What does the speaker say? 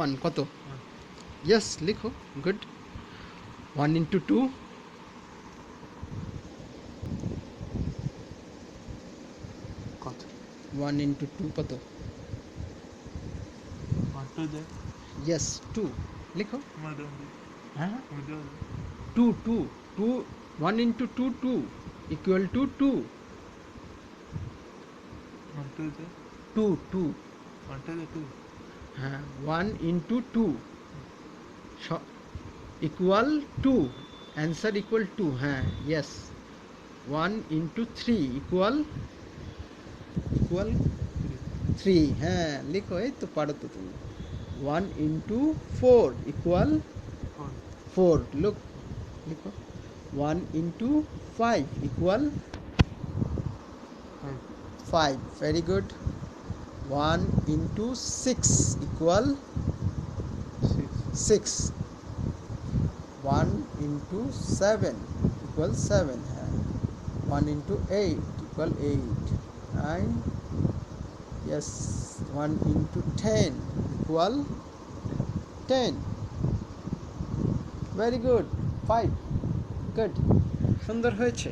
1 কত? ইয়েস, লিখো। Good. 1 into 2 কত? 1 ইন্টু 2 কত? ইয়েস, 2 লিখো। হ্যাঁ, 2 2 2 1 ইন্টু 2 2 ইকুয়াল টু 2 2 2 হ্যাঁ, 1 ইন্টু 2 ইকুয়াল 2, অ্যান্সার ইকুয়াল 2। হ্যাঁ, ইয়েস। 1 into 3 equal equal 3। হ্যাঁ, লিখো, এই তো পারো তো তুমি। 1 ইন্টু 4 ইকুয়াল 4, লুক, লিখো। 1 into 5 equal 5, very good. 1 into 6 equal 6। 1 into 7 equal 7। হ্যাঁ, 1 into 8 equal 8। And yes, 1 into 10 equal 10। Very good, 5। Good, সুন্দর হয়েছে।